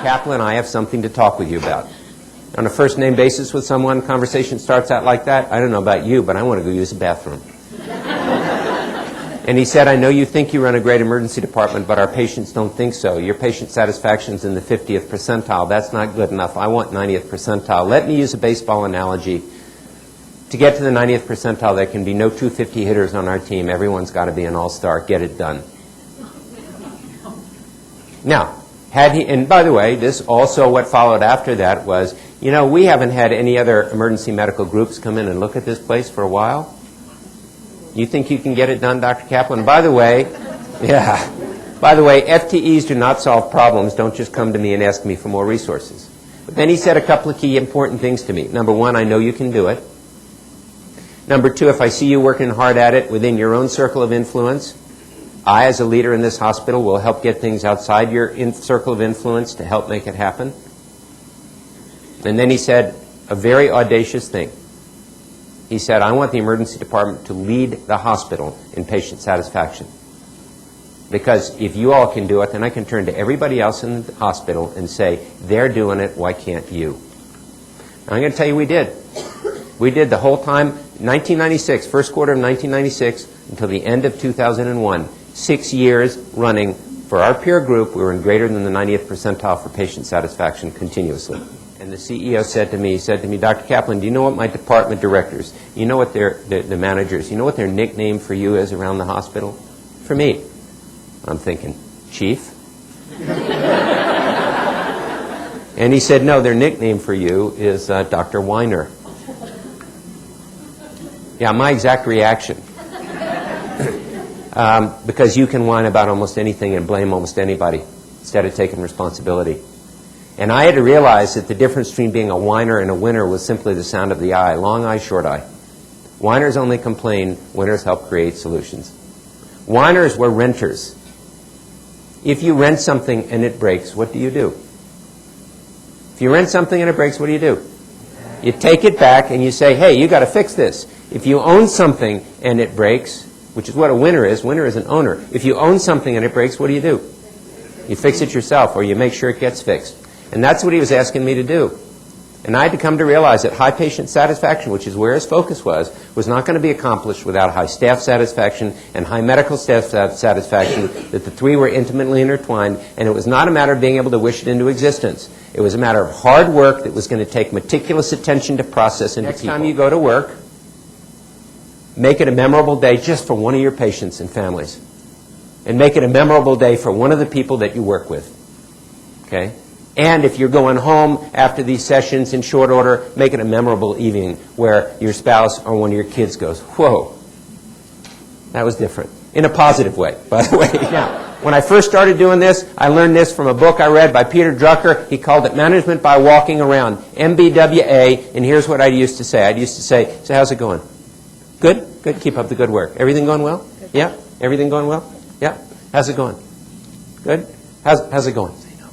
Kaplan, I have something to talk with you about. On a first name basis with someone, conversation starts out like that. I don't know about you, but I want to go use the bathroom. And he said, I know you think you run a great emergency department, but our patients don't think so. Your patient satisfaction's in the 50th percentile. That's not good enough. I want 90th percentile. Let me use a baseball analogy. To get to the 90th percentile, there can be no 250 hitters on our team. Everyone's got to be an all-star. Get it done. Now, and by the way, this also what followed after that was, you know, we haven't had any other emergency medical groups come in and look at this place for a while. You think you can get it done, Dr. Kaplan? By the way, FTEs do not solve problems. Don't just come to me and ask me for more resources. But then he said a couple of key important things to me. Number one, I know you can do it. Number two, if I see you working hard at it within your own circle of influence, I, as a leader in this hospital, will help get things outside your circle of influence to help make it happen. And then he said a very audacious thing. He said, I want the emergency department to lead the hospital in patient satisfaction. Because if you all can do it, then I can turn to everybody else in the hospital and say, they're doing it, why can't you? And I'm going to tell you we did. We did the whole time, 1996, first quarter of 1996 until the end of 2001. 6 years running. For our peer group, we were in greater than the 90th percentile for patient satisfaction continuously. And the CEO said to me, Dr. Kaplan, do you know what my department directors, you know what the managers, you know what their nickname for you is around the hospital? For me. I'm thinking, Chief? And he said, no, their nickname for you is Dr. Weiner. Yeah, my exact reaction. Because you can whine about almost anything and blame almost anybody instead of taking responsibility. And I had to realize that the difference between being a whiner and a winner was simply the sound of the eye, long eye, short eye. Whiners only complain, winners help create solutions. Whiners were renters. If you rent something and it breaks, what do you do? If you rent something and it breaks, what do? You take it back and you say, hey, you got to fix this. If you own something and it breaks, which is what a winner is an owner. If you own something and it breaks, what do? You fix it yourself, or you make sure it gets fixed. And that's what he was asking me to do. And I had to come to realize that high patient satisfaction, which is where his focus was not going to be accomplished without high staff satisfaction and high medical staff satisfaction, that the three were intimately intertwined, and it was not a matter of being able to wish it into existence. It was a matter of hard work that was going to take meticulous attention to process into people. Next time you go to work, make it a memorable day just for one of your patients and families. And make it a memorable day for one of the people that you work with. Okay? And if you're going home after these sessions in short order, make it a memorable evening where your spouse or one of your kids goes, whoa, that was different. In a positive way, by the way. Now, when I first started doing this, I learned this from a book I read by Peter Drucker. He called it Management by Walking Around, MBWA, and here's what I used to say. I used to say, so how's it going? Good? Good. Keep up the good work. Everything going well? Yeah? Everything going well? Yeah? How's it going? Good? How's it going? Say no.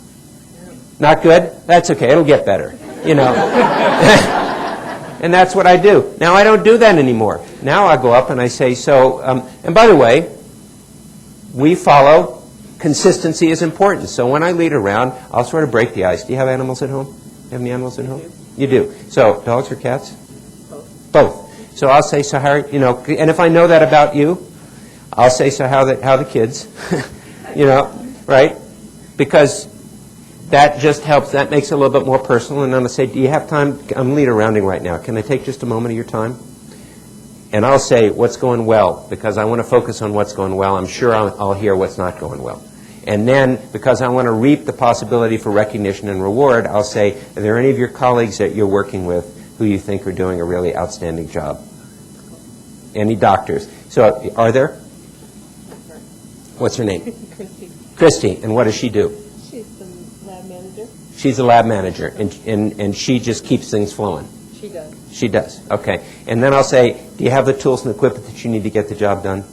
Not good? That's okay. It'll get better. You know. And that's what I do. Now, I don't do that anymore. Now I go up and I say, so, and by the way, we follow consistency is important. So when I lead around, I'll sort of break the ice. Do you have animals at home? Do you have any animals at home? You do. So, dogs or cats? Both. So I'll say, so how, you know, and if I know that about you, I'll say, so how the kids, you know, right? Because that just helps. That makes it a little bit more personal. And I'm going to say, do you have time? I'm lead arounding right now. Can I take just a moment of your time? And I'll say, what's going well? Because I want to focus on what's going well. I'm sure I'll hear what's not going well. And then, because I want to reap the possibility for recognition and reward, I'll say, are there any of your colleagues that you're working with who you think are doing a really outstanding job? Any doctors? So, are there? What's her name? Christy. Christy. And what does she do? She's the lab manager. She's the lab manager, and she just keeps things flowing. She does. She does. Okay. And then I'll say, do you have the tools and equipment that you need to get the job done?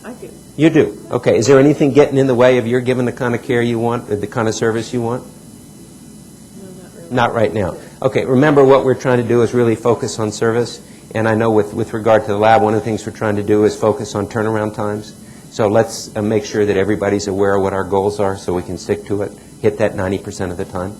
I do. You do. Okay. Is there anything getting in the way of your giving the kind of care you want, or the kind of service you want? No, not really. Not right now. Okay. Remember, what we're trying to do is really focus on service. And I know with regard to the lab, one of the things we're trying to do is focus on turnaround times. So let's make sure that everybody's aware of what our goals are so we can stick to it. hit that 90% of the time?